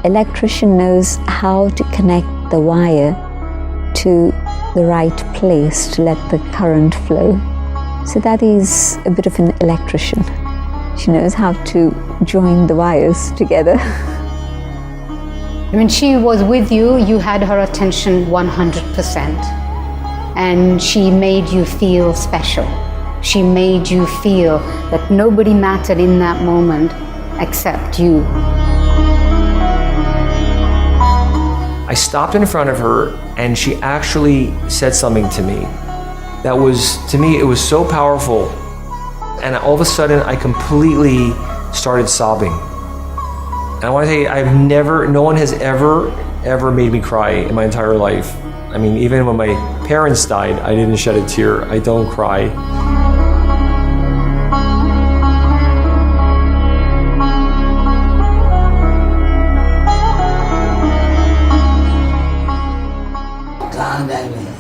electrician knows how to connect the wire to the right place to let the current flow. So Dadi is a bit of an electrician. She knows how to join the wires together. When she was with you, you had her attention 100%. And she made you feel special. She made you feel that nobody mattered in that moment except you. I stopped in front of her and she actually said something to me that was, to me, it was so powerful. And all of a sudden I completely started sobbing. And I want to tell you, no one has ever made me cry in my entire life. I mean, even when my parents died, I didn't shed a tear. I don't cry. कहाँ गए मैं?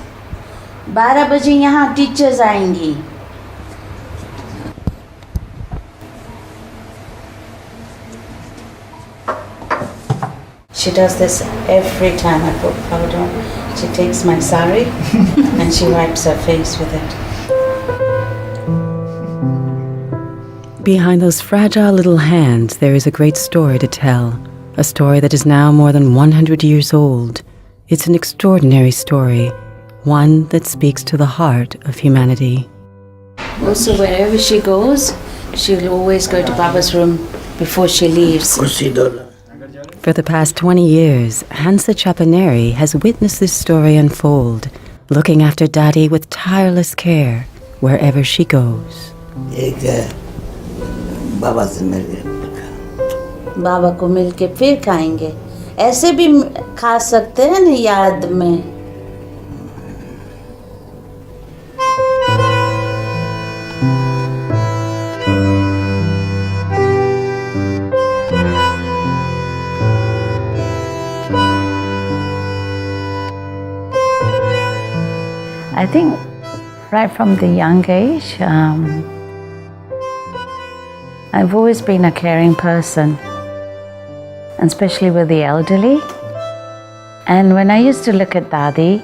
12 बजे यहाँ teachers आएंगी. She does this every time I put powder on. She takes my sari and she wipes her face with it. Behind those fragile little hands, there is a great story to tell. A story that is now more than 100 years old. It's an extraordinary story, one that speaks to the heart of humanity. Also, wherever she goes, she'll always go to Baba's room before she leaves. For the past 20 years, Hansa Chapaneri has witnessed this story unfold, looking after Dadi with tireless care wherever she goes. बाबा को मिलके फिर खाएंगे. ऐसे भी खा सकते हैं ना याद में. I think right from the young age, I've always been a caring person, and especially with the elderly. And when I used to look at Dadi,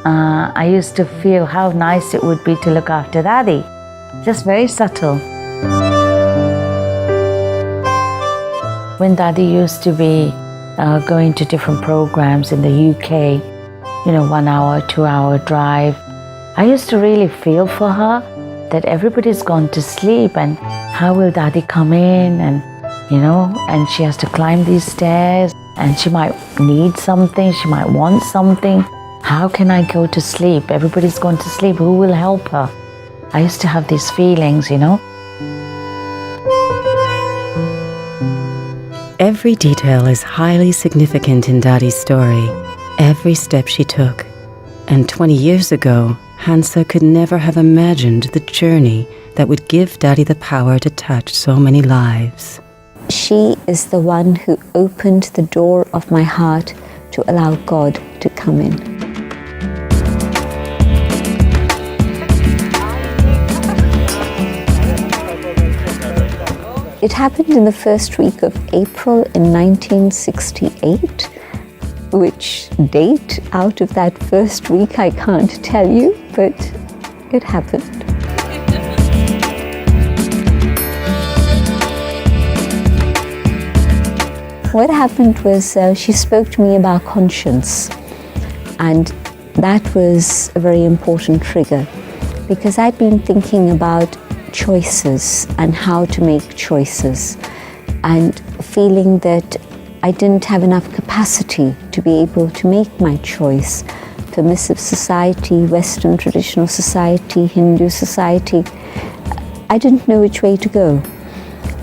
I used to feel how nice it would be to look after Dadi. Just very subtle. When Dadi used to be going to different programs in the UK, 1 hour, 2 hour drive, I used to really feel for her that everybody's gone to sleep and how will Dadi come in and she has to climb these stairs and she might need something, she might want something. How can I go to sleep? Everybody's gone to sleep. Who will help her? I used to have these feelings, Every detail is highly significant in Dadi's story. Every step she took. And 20 years ago, Hansa could never have imagined the journey that would give Dadi the power to touch so many lives. She is the one who opened the door of my heart to allow God to come in. It happened in the first week of April in 1968. Which date out of that first week I can't tell you, but it happened. What happened was she spoke to me about conscience, and that was a very important trigger because I'd been thinking about choices and how to make choices and feeling that I didn't have enough capacity to be able to make my choice. Permissive society, Western traditional society, Hindu society, I didn't know which way to go.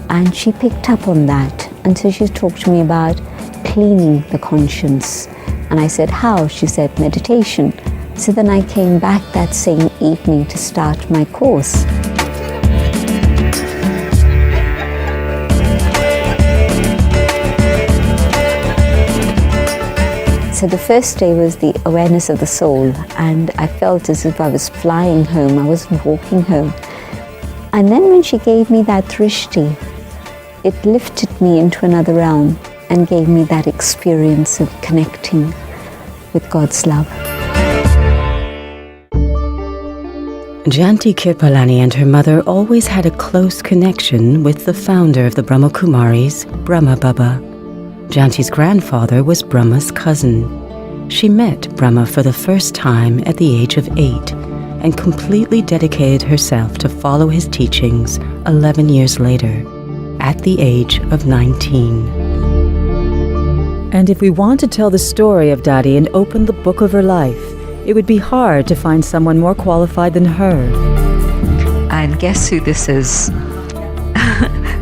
And she picked up on that. And so she talked to me about cleaning the conscience. And I said, how? She said, meditation. So then I came back that same evening to start my course. So the first day was the awareness of the soul, and I felt as if I was flying home, I wasn't walking home. And then when she gave me that drishti, it lifted me into another realm. and gave me that experience of connecting with God's love. Janti Kirpalani and her mother always had a close connection with the founder of the Brahma Kumaris, Brahma Baba. Janti's grandfather was Brahma's cousin. She met Brahma for the first time at the age of 8 and completely dedicated herself to follow his teachings 11 years later, at the age of 19. And if we want to tell the story of Dadi and open the book of her life, it would be hard to find someone more qualified than her. And guess who this is?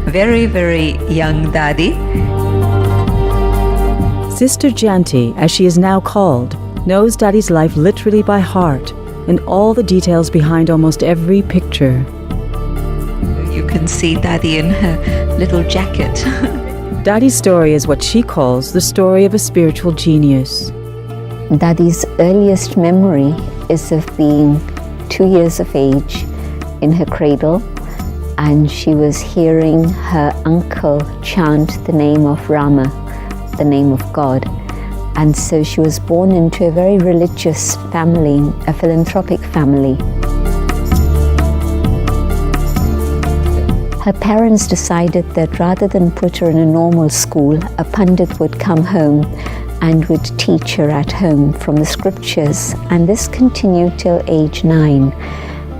Very, very young Dadi. Sister Janti, as she is now called, knows Dadi's life literally by heart and all the details behind almost every picture. You can see Dadi in her little jacket. Dadi's story is what she calls the story of a spiritual genius. Dadi's earliest memory is of being 2 years of age in her cradle, and she was hearing her uncle chant the name of Rama, the name of God. And so she was born into a very religious family, a philanthropic family. Her parents decided that rather than put her in a normal school, a pundit would come home and would teach her at home from the scriptures, and this continued till age 9.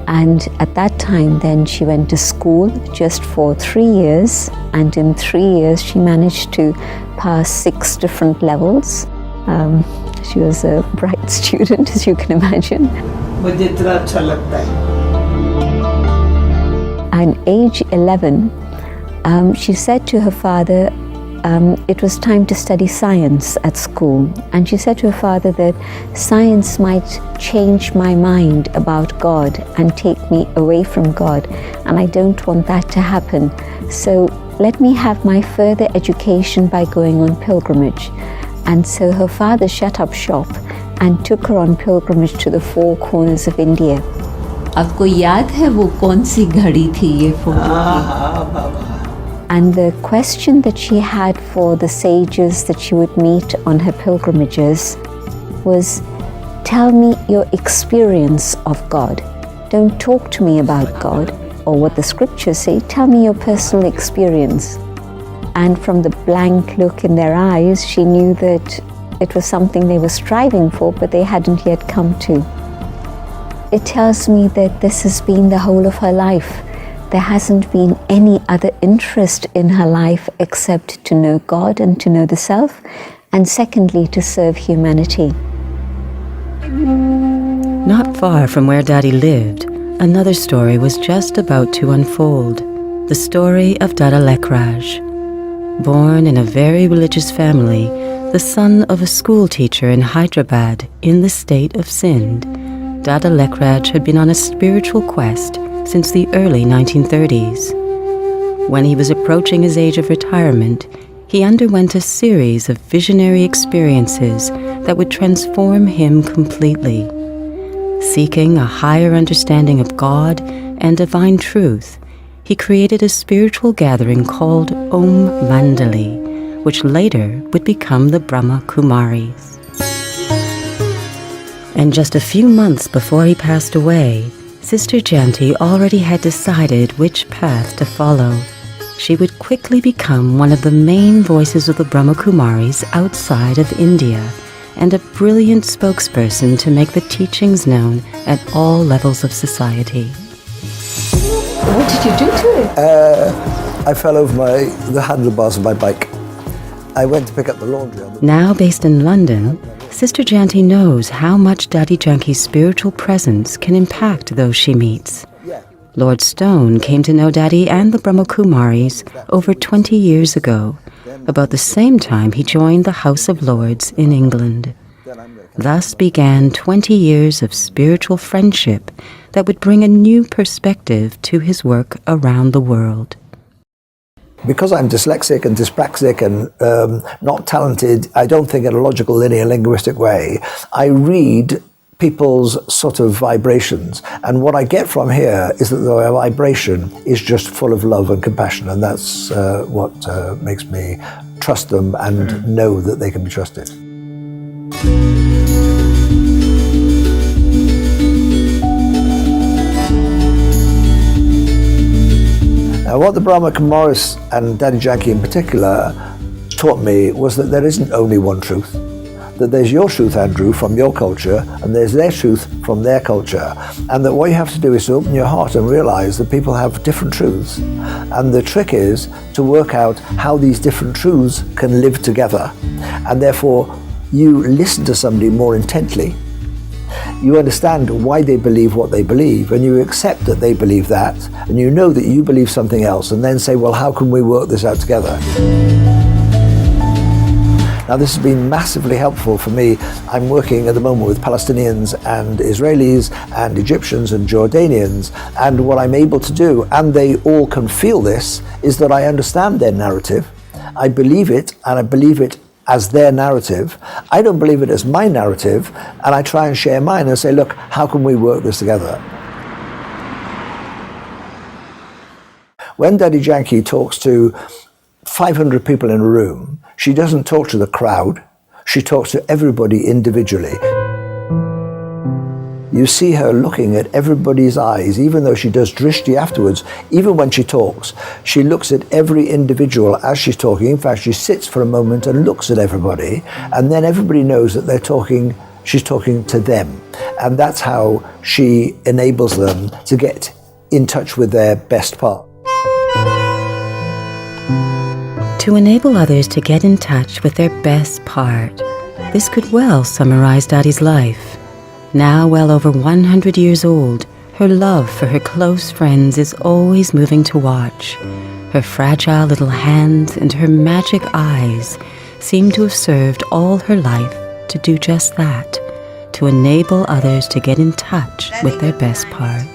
And at that time then she went to school just for 3 years, and in 3 years she managed to pass 6 different levels. She was a bright student, as you can imagine. And age 11, she said to her father, it was time to study science at school, and she said to her father that science might change my mind about God and take me away from God, and I don't want that to happen. So let me have my further education by going on pilgrimage. And so her father shut up shop and took her on pilgrimage to the 4 corners of India. आपको याद है वो कौन सी घड़ी थी ये photo? And the question that she had for the sages that she would meet on her pilgrimages was, tell me your experience of God. Don't talk to me about God or what the scriptures say, tell me your personal experience. And from the blank look in their eyes, she knew that it was something they were striving for, but they hadn't yet come to. It tells me that this has been the whole of her life. There hasn't been any other interest in her life except to know God and to know the self, and secondly, to serve humanity. Not far from where Dadi lived, another story was just about to unfold. The story of Dada Lekraj. Born in a very religious family, the son of a school teacher in Hyderabad in the state of Sindh, Dada Lekraj had been on a spiritual quest since the early 1930s. When he was approaching his age of retirement, he underwent a series of visionary experiences that would transform him completely. Seeking a higher understanding of God and divine truth, he created a spiritual gathering called Om Mandali, which later would become the Brahma Kumaris. And just a few months before he passed away, Sister Janti already had decided which path to follow. She would quickly become one of the main voices of the Brahma Kumaris outside of India, and a brilliant spokesperson to make the teachings known at all levels of society. What did you do to it? I fell over the handlebars of my bike. I went to pick up the laundry. Now based in London, Sister Janti knows how much Dadi Janki's spiritual presence can impact those she meets. Lord Stone came to know Dadi and the Brahma Kumaris over 20 years ago, about the same time he joined the House of Lords in England. Thus began 20 years of spiritual friendship that would bring a new perspective to his work around the world. Because I'm dyslexic and dyspraxic and not talented, I don't think in a logical, linear, linguistic way. I read people's sort of vibrations, and what I get from here is that the vibration is just full of love and compassion, and that's what makes me trust them and know that they can be trusted. Now, what the Brahma Kumaris and Dadi Janki in particular taught me was that there isn't only one truth. That there's your truth, Andrew, from your culture, and there's their truth from their culture. And that what you have to do is to open your heart and realize that people have different truths. And the trick is to work out how these different truths can live together. And therefore, you listen to somebody more intently. You understand why they believe what they believe, and you accept that they believe that, and you know that you believe something else, and then say, well, how can we work this out together? Now, this has been massively helpful for me. I'm working at the moment with Palestinians and Israelis and Egyptians and Jordanians, and what I'm able to do, and they all can feel this, is that I understand their narrative. I believe it, and I believe it as their narrative. I don't believe it as my narrative, and I try and share mine and say, look, how can we work this together? When Dadi Janki talks to 500 people in a room, she doesn't talk to the crowd, she talks to everybody individually. You see her looking at everybody's eyes, even though she does drishti afterwards. Even when she talks, she looks at every individual as she's talking. In fact, she sits for a moment and looks at everybody, and then everybody knows that she's talking to them. And that's how she enables them to get in touch with their best part. To enable others to get in touch with their best part, this could well summarize Dadi's life. Now well over 100 years old, her love for her close friends is always moving to watch. Her fragile little hands and her magic eyes seem to have served all her life to do just that, to enable others to get in touch with their best part.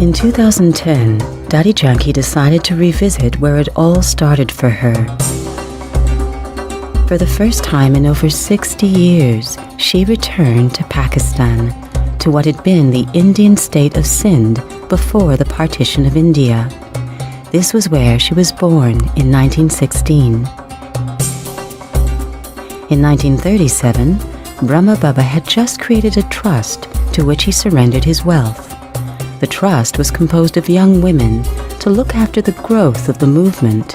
In 2010, Dadi Janki decided to revisit where it all started for her. For the first time in over 60 years, she returned to Pakistan, to what had been the Indian state of Sindh before the partition of India. This was where she was born in 1916. In 1937, Brahma Baba had just created a trust to which he surrendered his wealth. The trust was composed of young women to look after the growth of the movement.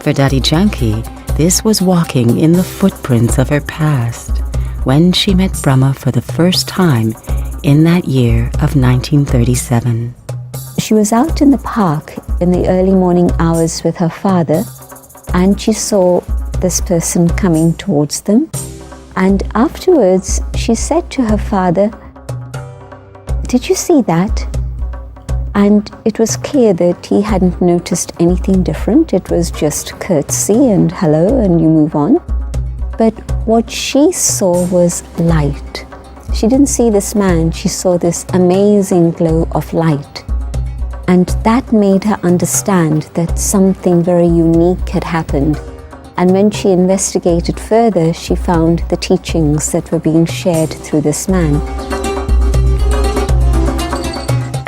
For Dadi Janki, this was walking in the footprints of her past, when she met Brahma for the first time in that year of 1937. She was out in the park in the early morning hours with her father, and she saw this person coming towards them. And afterwards, she said to her father, "Did you see that?" And it was clear that he hadn't noticed anything different. It was just curtsy and hello, and you move on. But what she saw was light. She didn't see this man, she saw this amazing glow of light. And that made her understand that something very unique had happened. And when she investigated further, she found the teachings that were being shared through this man.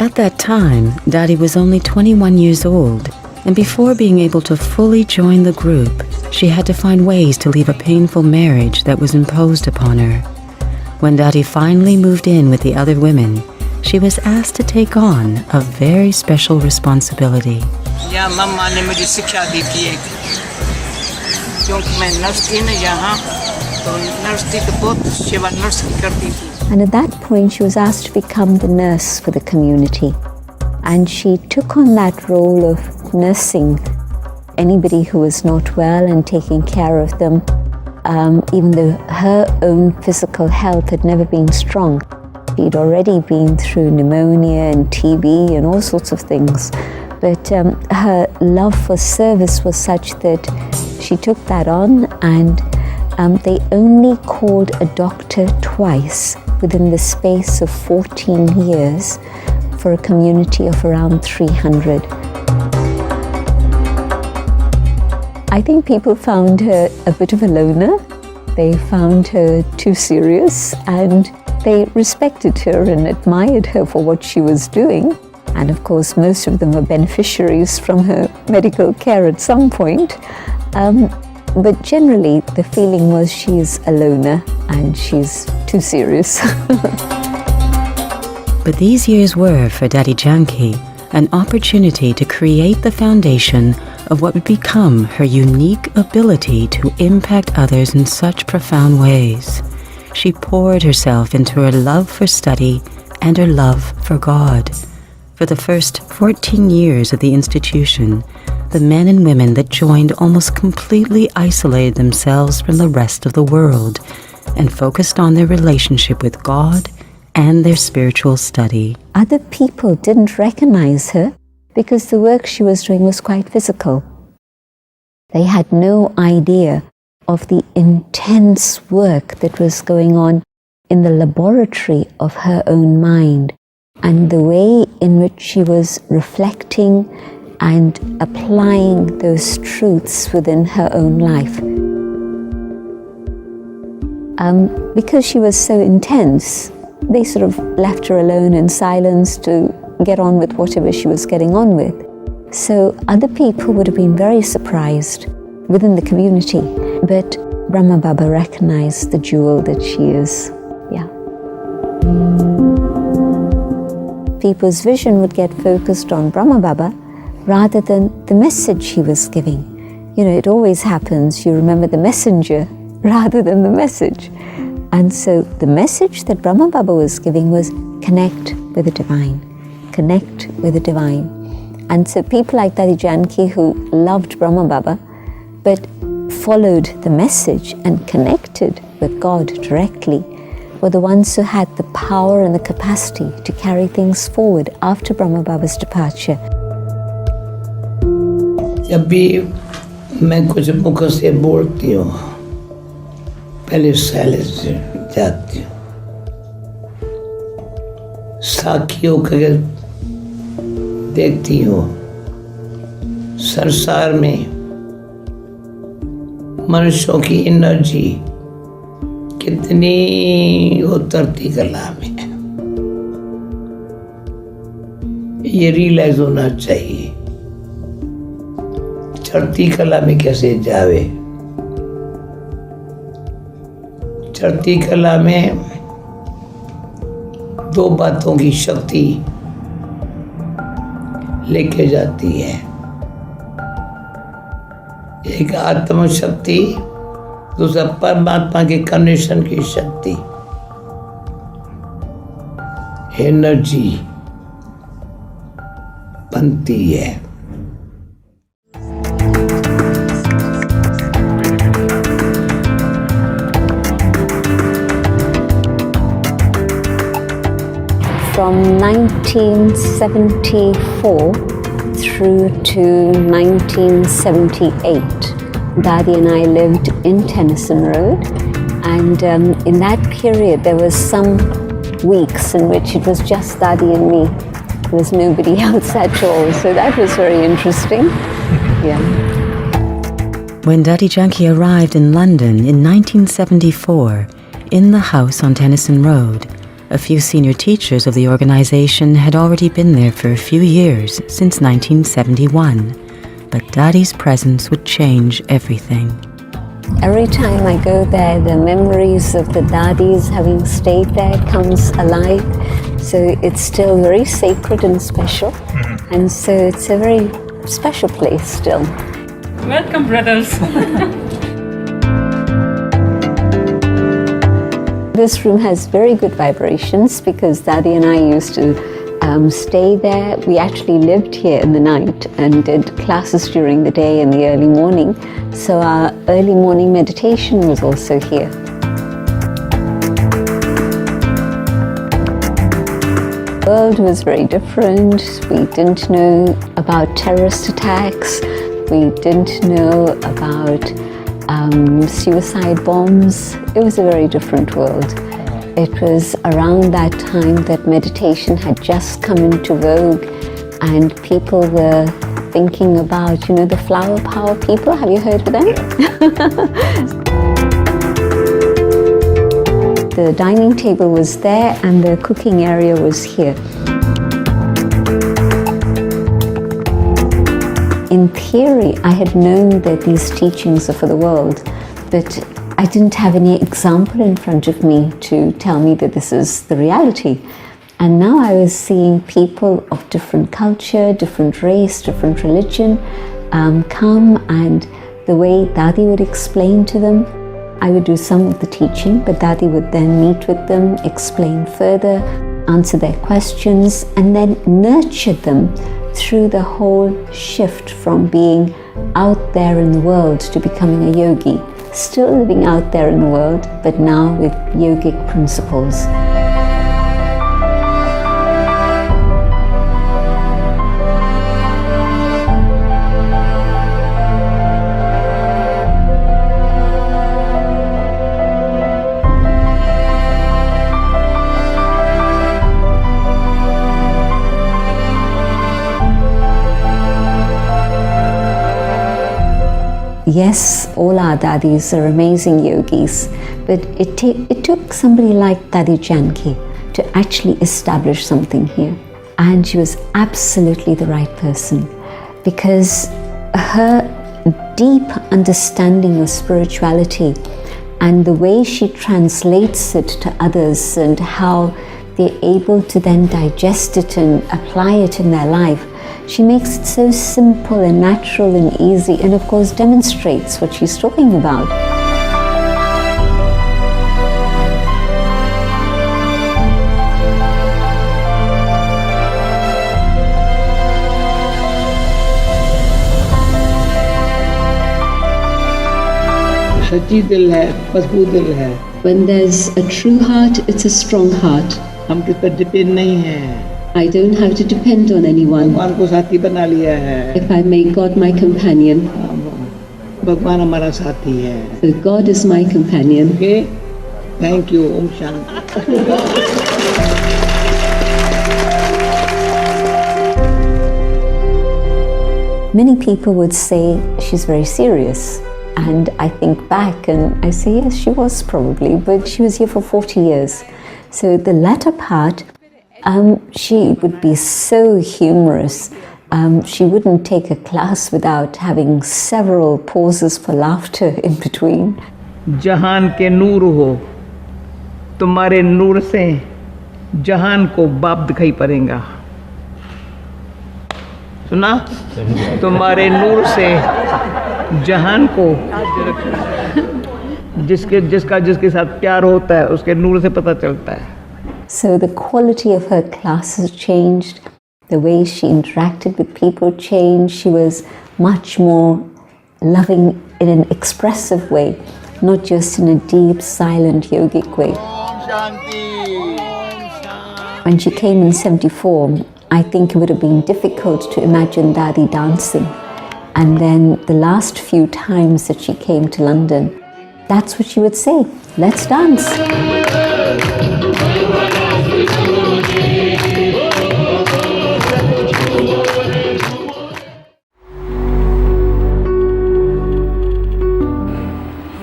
At that time, Dadi was only 21 years old, and before being able to fully join the group, she had to find ways to leave a painful marriage that was imposed upon her. When Dadi finally moved in with the other women, she was asked to take on a very special responsibility. And at that point, she was asked to become the nurse for the community. And she took on that role of nursing anybody who was not well and taking care of them, even though her own physical health had never been strong. She'd already been through pneumonia and TB and all sorts of things. But her love for service was such that she took that on, and they only called a doctor twice within the space of 14 years for a community of around 300. I think people found her a bit of a loner. they found her too serious, and they respected her and admired her for what she was doing. And of course, most of them were beneficiaries from her medical care at some point. But generally, the feeling was she's a loner and she's too serious. But these years were, for Dadi Janki, an opportunity to create the foundation of what would become her unique ability to impact others in such profound ways. She poured herself into her love for study and her love for God. For the first 14 years of the institution, the men and women that joined almost completely isolated themselves from the rest of the world and focused on their relationship with God and their spiritual study. Other people didn't recognize her because the work she was doing was quite physical. They had no idea of the intense work that was going on in the laboratory of her own mind and the way in which she was reflecting and applying those truths within her own life. Because she was so intense, they sort of left her alone in silence to get on with whatever she was getting on with. So other people would have been very surprised within the community, but Brahma Baba recognized the jewel that she is. Yeah. People's vision would get focused on Brahma Baba rather than the message he was giving. You know, it always happens, you remember the messenger rather than the message. And so the message that Brahma Baba was giving was connect with the divine, connect with the divine. And so people like Dadi Janki, who loved Brahma Baba, but followed the message and connected with God directly, were the ones who had the power and the capacity to carry things forward after Brahma Baba's departure. जब भी मैं कुछ मुख से बोलती हूँ, पहले silence जाती हूँ, साखियों को देखती हूँ, संसार में मनुष्यों की एनर्जी कितनी उतरती कला में, ये रियलाइज होना चाहिए। चढ़ती कला में कैसे जावे, चढ़ती कला में दो बातों की शक्ति लेके जाती है, एक आत्म शक्ति, दूसरा परमात्मा के कनेक्शन की शक्ति, एनर्जी बनती है। From 1974 through to 1978, Dadi and I lived in Tennyson Road, and in that period there was some weeks in which it was just Dadi and me. There was nobody else at all, so that was very interesting. Yeah. When Dadi Janki arrived in London in 1974, in the house on Tennyson Road, a few senior teachers of the organization had already been there for a few years since 1971, but Dadi's presence would change everything. Every time I go there, the memories of the Dadis having stayed there comes alive. So it's still very sacred and special. And so it's a very special place still. Welcome, brothers. This room has very good vibrations because Dadi and I used to stay there. We actually lived here in the night and did classes during the day in the early morning. So our early morning meditation was also here. The world was very different. We didn't know about terrorist attacks. We didn't know about suicide bombs. It was a very different world. It was around that time that meditation had just come into vogue and people were thinking about, you know, the flower power people. Have you heard of them? The dining table was there and the cooking area was here. In theory, I had known that these teachings are for the world, but I didn't have any example in front of me to tell me that this is the reality. And now I was seeing people of different culture, different race, different religion come, and the way Dadi would explain to them. I would do some of the teaching, but Dadi would then meet with them, explain further, answer their questions, and then nurture them through the whole shift from being out there in the world to becoming a yogi. Still living out there in the world, but now with yogic principles. Yes, all our Dadis are amazing yogis, but it took somebody like Dadi Janki to actually establish something here. And she was absolutely the right person, because her deep understanding of spirituality and the way she translates it to others and how they're able to then digest it and apply it in their life. She makes it so simple and natural and easy, and of course demonstrates what she's talking about. सच्ची दिल है, मजबूत दिल है. When there's a true heart, it's a strong heart. हम किस पर depend नहीं हैं. I don't have to depend on anyone. भगवान को साथी बना लिया है. If I make God my companion, भगवान हमारा साथी है. so God is my companion. Okay? Thank you. Om Shanti. Many people would say she's very serious. And I think back and I say, yes, she was probably, but she was here for 40 years. So the latter part, she would be so humorous. She wouldn't take a class without having several pauses for laughter in between. जहान के नूर हो, तुम्हारे नूर से जहान को बाप दिखाई पड़ेगा. सुना? तुम्हारे नूर से जहान को जिसके साथ प्यार होता है उसके नूर से पता चलता है. So the quality of her classes changed, the way she interacted with people changed. She was much more loving in an expressive way, not just in a deep, silent yogic way. When she came in 74, I think it would have been difficult to imagine Dadi dancing. And then the last few times that she came to London, that's what she would say, let's dance.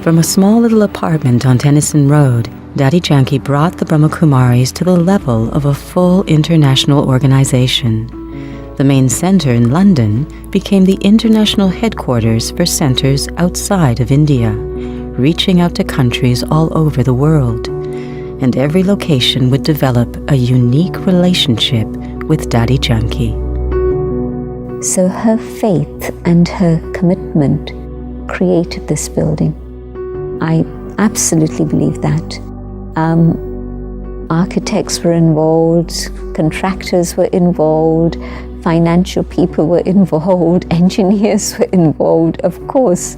From a small little apartment on Tennyson Road, Dadi Janki brought the Brahma Kumaris to the level of a full international organization. The main center in London became the international headquarters for centers outside of India, reaching out to countries all over the world. And every location would develop a unique relationship with Dadi Janki. So her faith and her commitment created this building. I absolutely believe that. Architects were involved, contractors were involved, financial people were involved, engineers were involved, of course,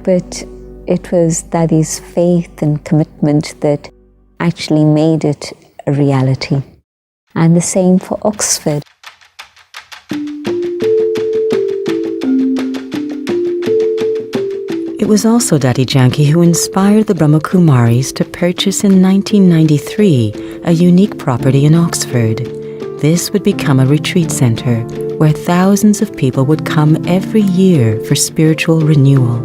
but it was Dadi's faith and commitment that actually made it a reality. And the same for Oxford. It was also Dadi Janki who inspired the Brahma Kumaris to purchase in 1993 a unique property in Oxford. This would become a retreat center where thousands of people would come every year for spiritual renewal.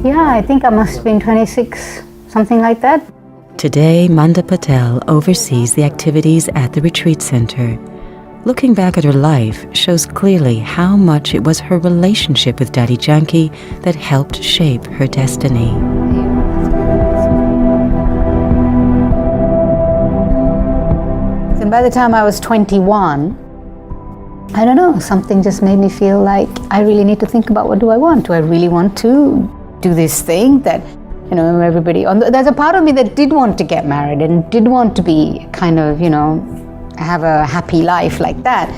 Yeah, I think I must have been 26, something like that. Today, Manda Patel oversees the activities at the retreat center. Looking back at her life shows clearly how much it was her relationship with Dadi Janki that helped shape her destiny. And by the time I was 21, I don't know, something just made me feel like I really need to think about what do I want. Do I really want to do this thing that, you know, everybody... There's a part of me that did want to get married and did want to be kind of, you know, have a happy life like that.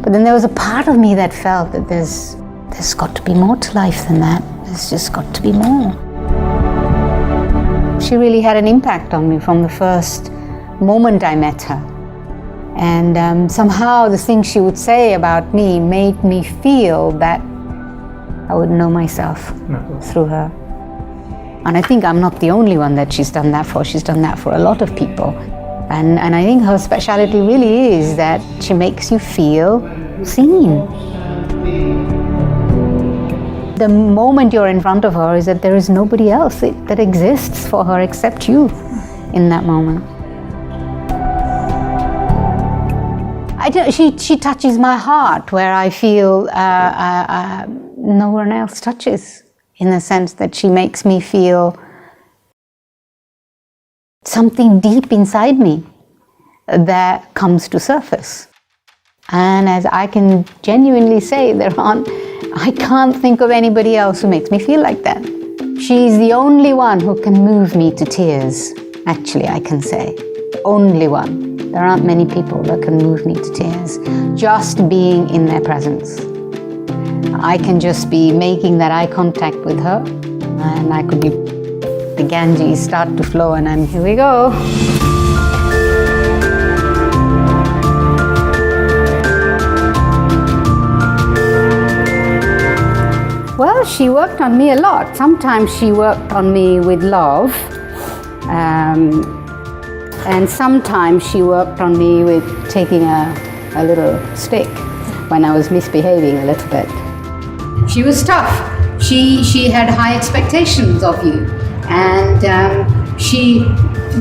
But then there was a part of me that felt that there's got to be more to life than that. There's just got to be more. She really had an impact on me from the first moment I met her. And somehow the things she would say about me made me feel that I would know myself through her. And I think I'm not the only one that she's done that for. She's done that for a lot of people. And I think her speciality really is that she makes you feel seen. The moment you're in front of her is that there is nobody else that exists for her except you in that moment. She touches my heart where I feel no one else touches, in the sense that she makes me feel something deep inside me that comes to surface. And as I can genuinely say, I can't think of anybody else who makes me feel like that. She's the only one who can move me to tears, actually, I can say. Only one. There aren't many people that can move me to tears, just being in their presence. I can just be making that eye contact with her, and I could be the Ganges start to flow, and I'm here we go. Well, she worked on me a lot. Sometimes she worked on me with love, and sometimes she worked on me with taking a little stick when I was misbehaving a little bit. She was tough. She had high expectations of you. And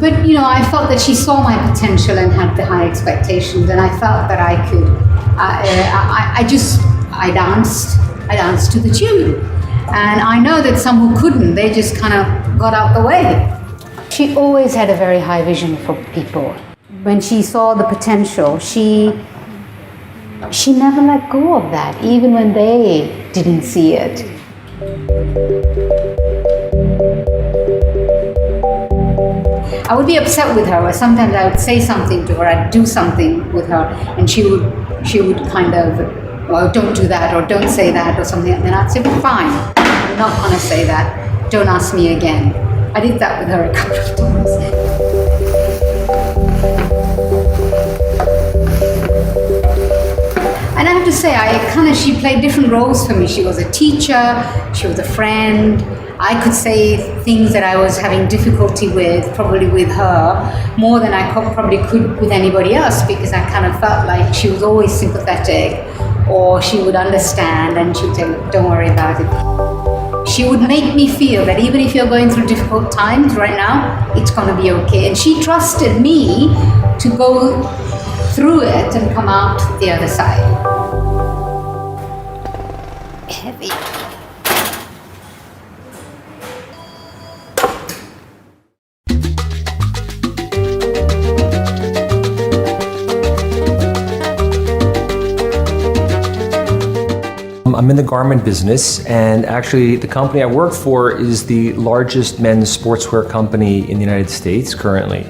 but you know, I felt that she saw my potential and had the high expectations, and I felt that I could, I danced to the tune. And I know that some who couldn't, they just kind of got out the way. She always had a very high vision for people. When she saw the potential, she never let go of that, even when they didn't see it. I would be upset with her, or sometimes I would say something to her, I'd do something with her, and she would kind of, well, don't do that, or don't say that, or something, and then I'd say, well, fine, I'm not going to say that, don't ask me again. I did that with her a couple of times. And I have to say, she played different roles for me. She was a teacher, she was a friend. I could say things that I was having difficulty with, probably with her, more than I probably could with anybody else, because I kind of felt like she was always sympathetic, or she would understand, and she would say, don't worry about it. She would make me feel that even if you're going through difficult times right now, it's going to be okay. And she trusted me to go through it and come out the other side. Heavy. I'm in the garment business, and actually the company I work for is the largest men's sportswear company in the United States currently.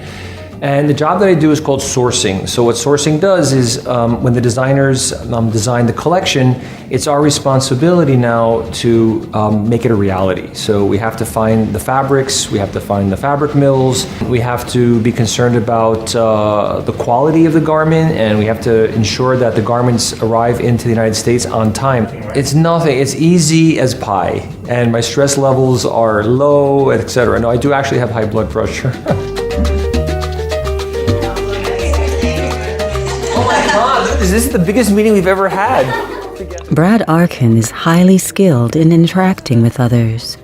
And the job that I do is called sourcing. So what sourcing does is when the designers design the collection, it's our responsibility now to make it a reality. So we have to find the fabrics, we have to find the fabric mills, we have to be concerned about the quality of the garment, and we have to ensure that the garments arrive into the United States on time. It's nothing, it's easy as pie, and my stress levels are low, etc. No, I do actually have high blood pressure. This is the biggest meeting we've ever had. Brad Arkin is highly skilled in interacting with others.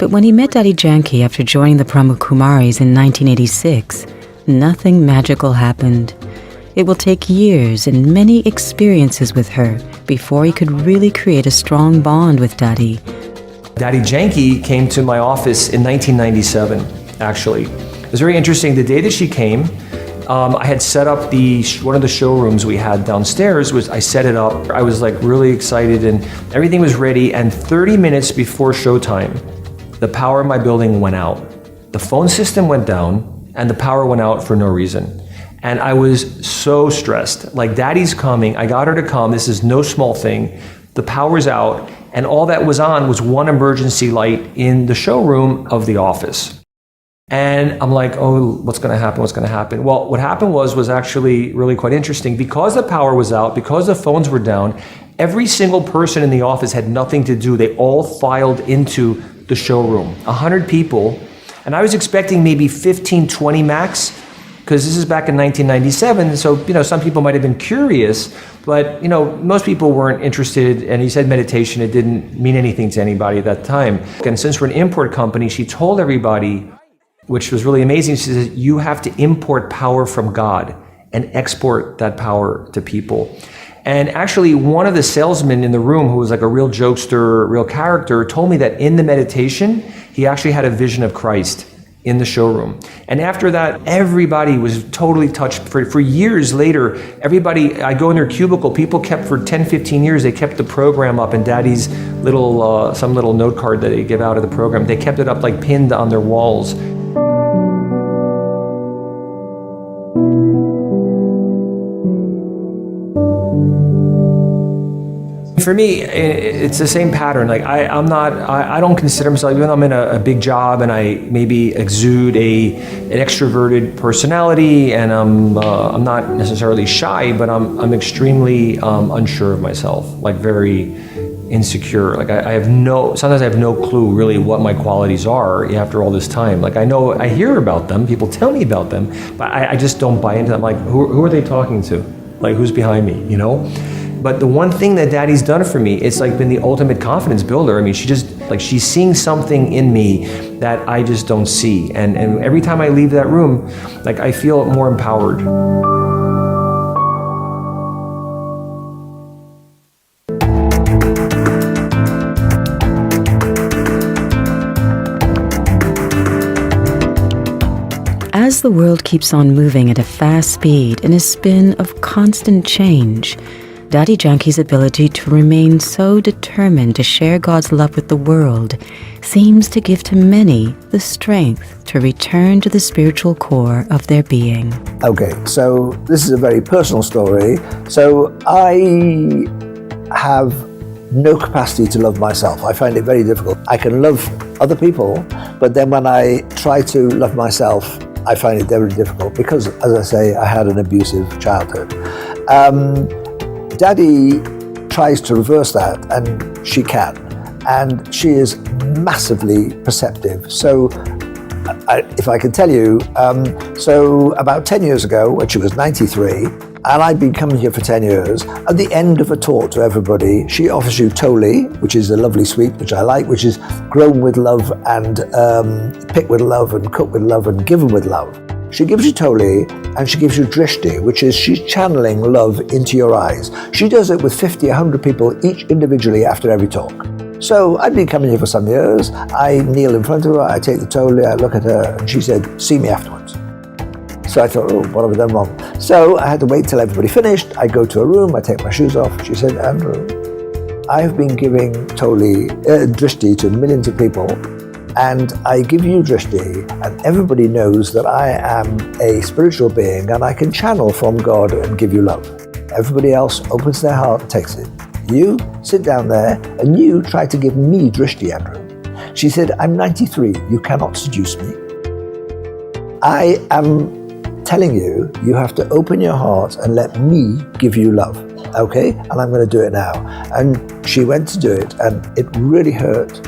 But when he met Dadi Janki after joining the Brahma Kumaris in 1986, nothing magical happened. It will take years and many experiences with her before he could really create a strong bond with Dadi. Dadi Janki came to my office in 1997, actually. It was very interesting. The day that she came, I had set up one of the showrooms we had downstairs. I set it up. I was like really excited and everything was ready. And 30 minutes before showtime, the power in my building went out. The phone system went down and the power went out for no reason. And I was so stressed. Like, Daddy's coming. I got her to come. This is no small thing. The power's out. And all that was on was one emergency light in the showroom of the office. And I'm like, oh, what's going to happen? What's going to happen? Well, what happened was actually really quite interesting. Because the power was out, because the phones were down, every single person in the office had nothing to do. They all filed into the showroom, 100 people. And I was expecting maybe 15, 20 max, because this is back in 1997. So, some people might have been curious, but, most people weren't interested. And he said meditation, it didn't mean anything to anybody at that time. And since we're an import company, she told everybody, which was really amazing. She says, you have to import power from God and export that power to people. And actually, one of the salesmen in the room, who was like a real jokester, real character, told me that in the meditation, he actually had a vision of Christ in the showroom. And after that, everybody was totally touched. For years later, everybody, I go in their cubicle, people kept for 10, 15 years, they kept the program up, and Daddy's little, some little note card that they give out of the program, they kept it up like pinned on their walls. For me, it's the same pattern. Like, I don't consider myself, even though I'm in a big job and I maybe exude an extroverted personality, and I'm not necessarily shy, but I'm extremely unsure of myself, like very insecure. Like, sometimes I have no clue really what my qualities are after all this time. Like, I hear about them, people tell me about them, but I just don't buy into them. Like, who are they talking to? Like, who's behind me, But the one thing that Daddy's done for me, it's like been the ultimate confidence builder. I mean, she's seeing something in me that I just don't see. And every time I leave that room, like, I feel more empowered. As the world keeps on moving at a fast speed in a spin of constant change, Dadi Janki's ability to remain so determined to share God's love with the world seems to give to many the strength to return to the spiritual core of their being. Okay, so this is a very personal story. So I have no capacity to love myself. I find it very difficult. I can love other people, but then when I try to love myself, I find it very difficult because, as I say, I had an abusive childhood. Daddy tries to reverse that, and she can. And she is massively perceptive. So, if I can tell you, so about 10 years ago, when she was 93, and I'd been coming here for 10 years, at the end of a talk to everybody, she offers you toli, which is a lovely sweet, which I like, which is grown with love and picked with love and cooked with love and given with love. She gives you toli, and she gives you drishti, which is she's channeling love into your eyes. She does it with 50, 100 people, each individually after every talk. So I'd been coming here for some years. I kneel in front of her, I take the toli, I look at her, and she said, see me afterwards. So I thought, oh, what have I done wrong? So I had to wait till everybody finished. I go to her room, I take my shoes off. She said, Andrew, I've been giving toli, drishti to millions of people, and I give you drishti, and everybody knows that I am a spiritual being and I can channel from God and give you love. Everybody else opens their heart and takes it. You sit down there and you try to give me drishti, Andrew. She said, I'm 93, you cannot seduce me. I am telling you, you have to open your heart and let me give you love, okay? And I'm going to do it now. And she went to do it, and it really hurt.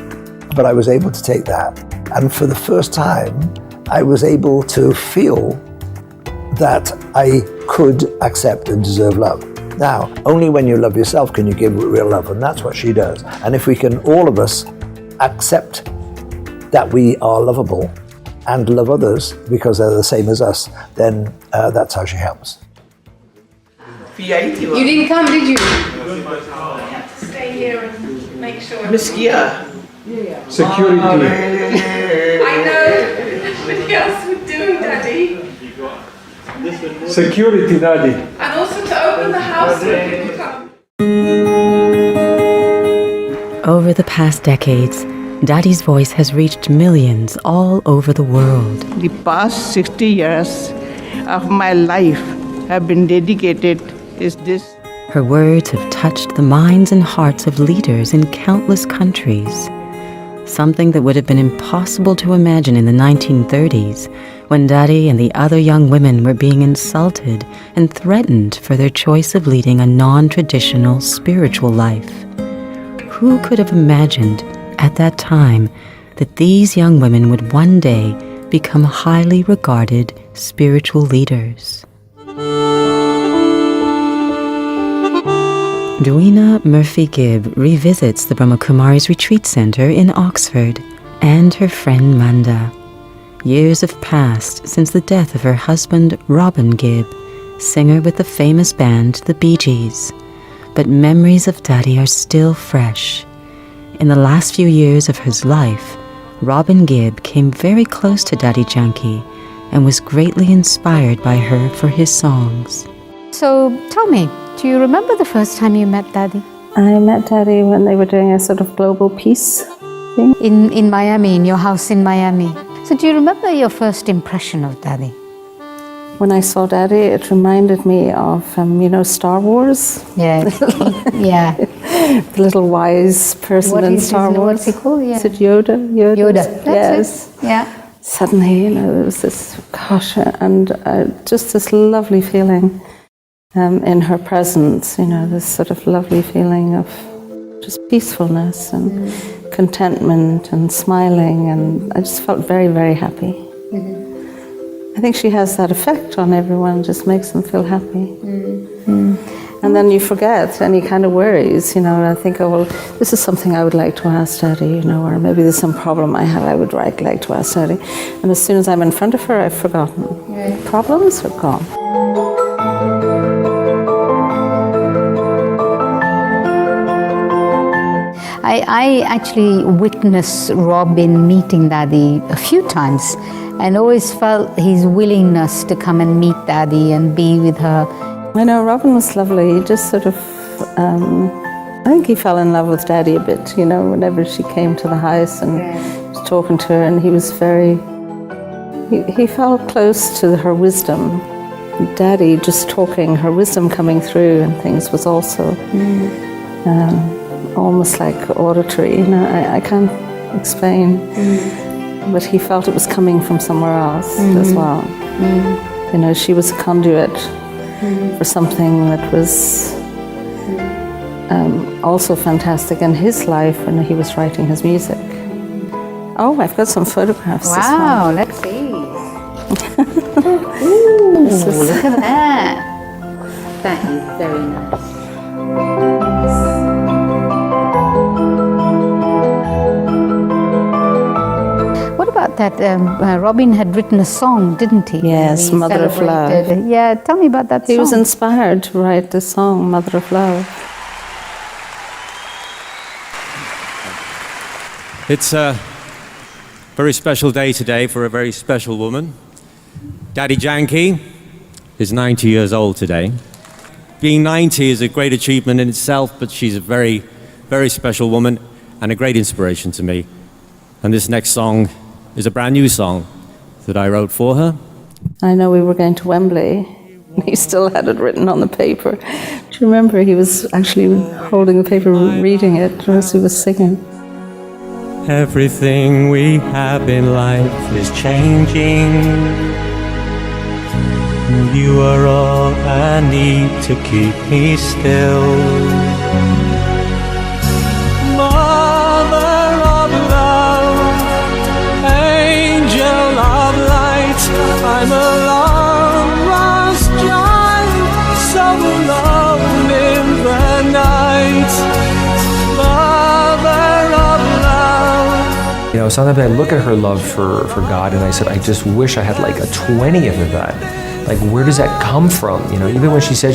But I was able to take that. And for the first time, I was able to feel that I could accept and deserve love. Now, only when you love yourself can you give real love, and that's what she does. And if we can, all of us, accept that we are lovable and love others because they're the same as us, then that's how she helps. You didn't come, did you? I have to stay here and make sure. Miss Kia. Security. I know. Nobody else would do, Daddy. Security, Daddy. And also to open the house when people come. Over the past decades, Dadi's voice has reached millions all over the world. The past 60 years of my life have been dedicated is this. Her words have touched the minds and hearts of leaders in countless countries. Something that would have been impossible to imagine in the 1930s, when Dadi and the other young women were being insulted and threatened for their choice of leading a non-traditional spiritual life. Who could have imagined at that time that these young women would one day become highly regarded spiritual leaders? Duina Murphy-Gibb revisits the Brahma Kumaris Retreat Center in Oxford and her friend Manda. Years have passed since the death of her husband Robin Gibb, singer with the famous band the Bee Gees. But memories of Dadi are still fresh. In the last few years of his life, Robin Gibb came very close to Dadi Janki and was greatly inspired by her for his songs. So tell me, do you remember the first time you met Dadi? I met Dadi when they were doing a sort of global peace thing. In Miami, in your house in Miami. So do you remember your first impression of Dadi? When I saw Dadi, it reminded me of, Star Wars. Yeah. Yeah. The little wise person in Star Wars. What's he called? Yeah. Is it Yoda? Yoda. Yes. That's it. Yeah. Suddenly, there was this, and just this lovely feeling in her presence, this sort of lovely feeling of just peacefulness and contentment and smiling, and I just felt very, very happy. I think she has that effect on everyone, just makes them feel happy. And then you forget any kind of worries, I think, oh, well, this is something I would like to ask Dadi, or maybe there's some problem I have I would like to ask Dadi. And as soon as I'm in front of her, I've forgotten. Problems are gone. I actually witnessed Robin meeting Dadi a few times and always felt his willingness to come and meet Dadi and be with her. I know Robin was lovely. He just sort of, I think he fell in love with Dadi a bit, whenever she came to the house and was talking to her, and he was he felt close to her wisdom. Dadi just talking, her wisdom coming through and things was also almost like auditory, I can't explain, but he felt it was coming from somewhere else as well. She was a conduit for something that was also fantastic in his life when he was writing his music. Oh, I've got some photographs as well. Wow, let's see. Ooh, look at that. That is very nice. What about that? Robin had written a song, didn't he? Yes, Mother of Love. Yeah, tell me about that song. He was inspired to write the song, Mother of Love. It's a very special day today for a very special woman. Dadi Janki is 90 years old today. Being 90 is a great achievement in itself, but she's a very, very special woman and a great inspiration to me. And this next song is a brand new song that I wrote for her. I know we were going to Wembley. He still had it written on the paper. Do you remember he was actually holding the paper, reading it as he was singing? Everything we have in life is changing. You are all I need to keep me still. Mother of love, angel of light, I'm a long lost child, so alone in the night. Mother of love. sometimes I look at her love for God and I said, I just wish I had like a 20th of that. Like, where does that come from? Even when she said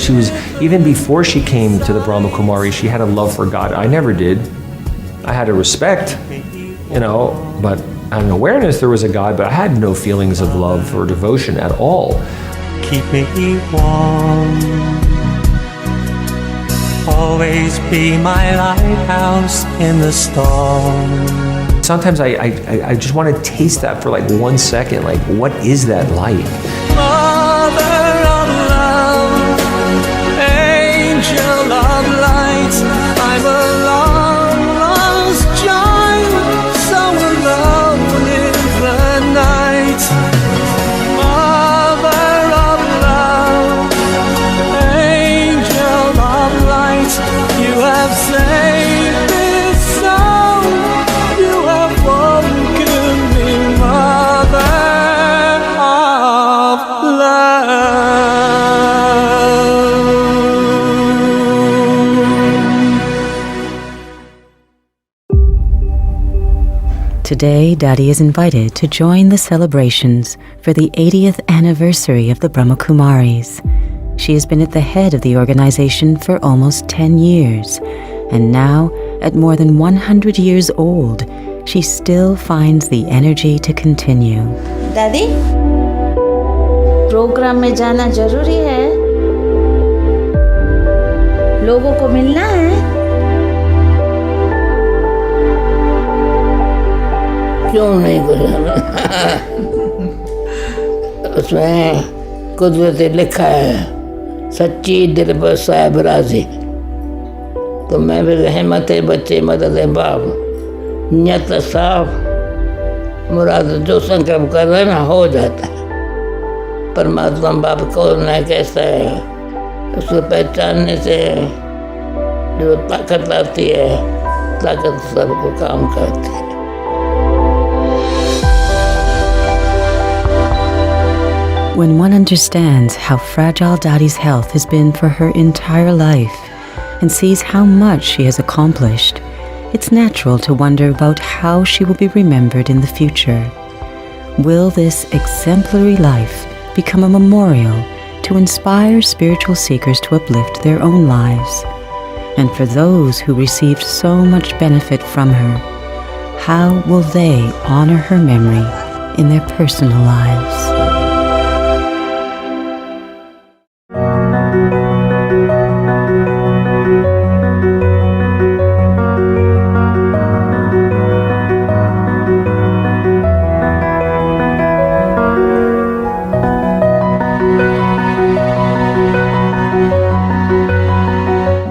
even before she came to the Brahma Kumaris, she had a love for God. I never did. I had a respect, but an awareness there was a God, but I had no feelings of love or devotion at all. Keep me warm, always be my lighthouse in the storm. Sometimes I just want to taste that for like 1 second. Like, what is that like? Mother of love, angel of light, I'm a long lost child, so alone in the night. Mother of love, angel of light, you have saved this soul, you have woken me, Mother of love. Today, Dadi is invited to join the celebrations for the 80th anniversary of the Brahma Kumaris. She has been at the head of the organization for almost 10 years, and now, at more than 100 years old, she still finds the energy to continue. दादी, programme में जाना जरूरी है, लोगों को मिलना है। क्यों नहीं गुजारा? उसमें कुदरत लिखा है, सच्ची दिल पर साहब राजी। तो मैं भी रहमत बच्चे मदद बाप, नियत साफ, मुराद जो संकल्प कर रहे ना हो जाता है। परमात्मा बाप कौन है, कैसा है, उसको पहचानने से जो ताकत आती है, ताकत सबको काम करती है। When one understands how fragile Dadi's health has been for her entire life and sees how much she has accomplished, it's natural to wonder about how she will be remembered in the future. Will this exemplary life become a memorial to inspire spiritual seekers to uplift their own lives? And for those who received so much benefit from her, how will they honor her memory in their personal lives?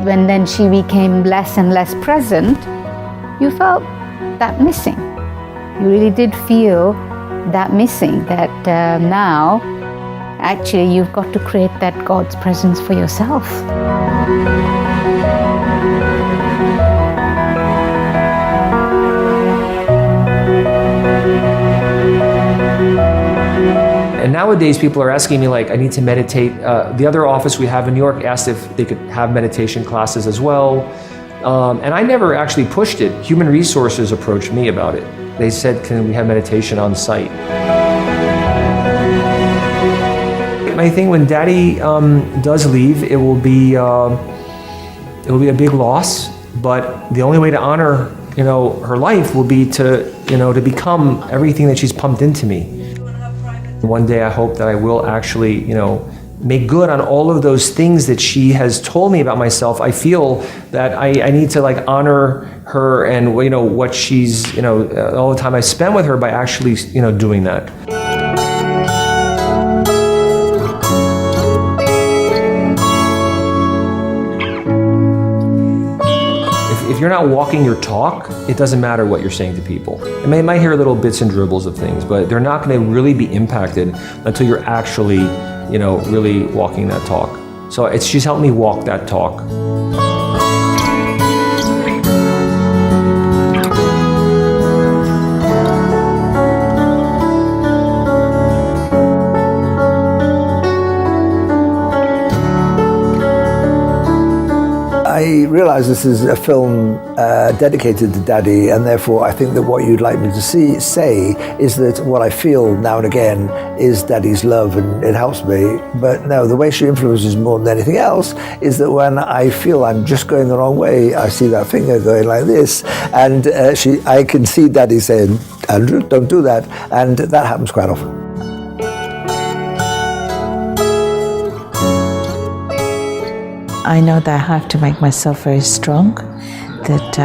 When then she became less and less present, you felt that missing. You really did feel that missing, that now actually you've got to create that God's presence for yourself. And nowadays people are asking me, like, I need to meditate. The other office we have in New York asked if they could have meditation classes as well. And I never actually pushed it. Human Resources approached me about it. They said, can we have meditation on site? My thing, when Daddy does leave, it will be a big loss. But the only way to honor, her life will be to, to become everything that she's pumped into me. One day I hope that I will actually, make good on all of those things that she has told me about myself. I feel that I need to honor her and what she's, all the time I spend with her by actually, doing that. If you're not walking your talk, it doesn't matter what you're saying to people. You might hear little bits and dribbles of things, but they're not going to really be impacted until you're actually, really walking that talk. So she's helped me walk that talk. I realise this is a film dedicated to Daddy, and therefore I think that what you'd like me to say is that what I feel now and again is Daddy's love, and it helps me. But no, the way she influences more than anything else is that when I feel I'm just going the wrong way, I see that finger going like this, and I can see Daddy saying, "Andrew, don't do that," and that happens quite often. I know that I have to make myself very strong, that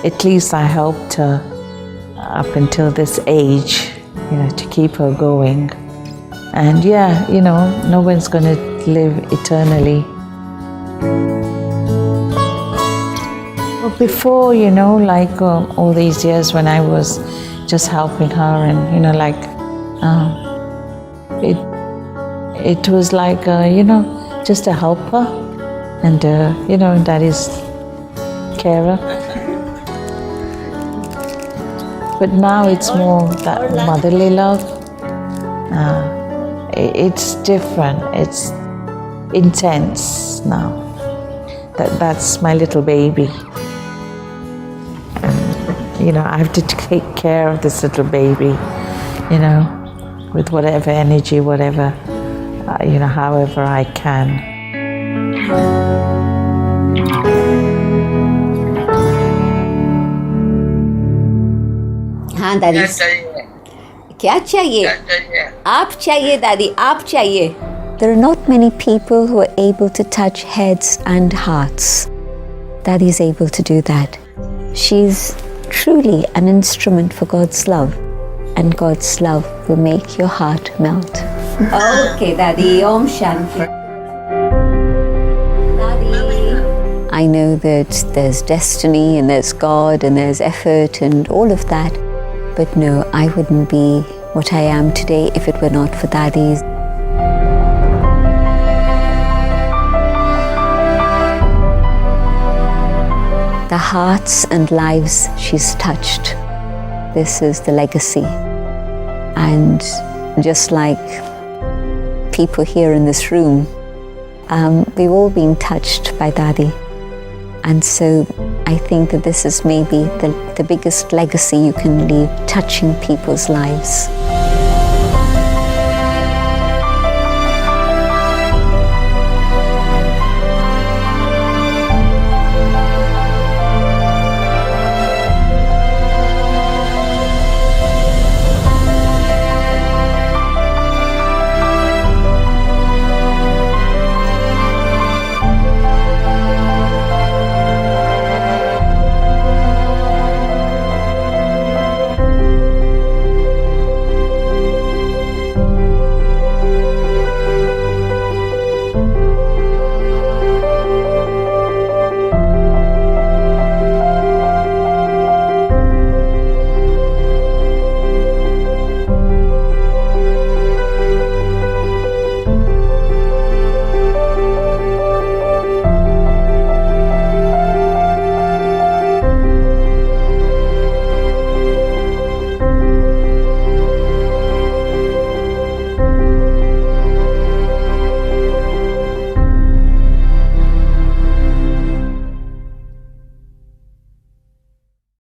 at least I helped her up until this age, to keep her going. And yeah, no one's going to live eternally. But before, all these years when I was just helping her and, it was like, just a helper and, Daddy's carer. But now it's more that motherly love. It's different. It's intense now. That's my little baby. I have to take care of this little baby, with whatever energy, whatever, however I can. हाँ दादी, क्या चाहिए? आप चाहिए दादी, आप चाहिए. There are not many people who are able to touch heads and hearts. Daddy is able to do that. She's truly an instrument for God's love, and God's love will make your heart melt. Okay, Daddy, Om Shanti. Daddy. I know that there's destiny and there's God and there's effort and all of that, but no, I wouldn't be what I am today if it were not for Daddy. The hearts and lives she's touched. This is the legacy. And just like people here in this room, we've all been touched by Dadi. And so I think that this is maybe the biggest legacy you can leave, touching people's lives.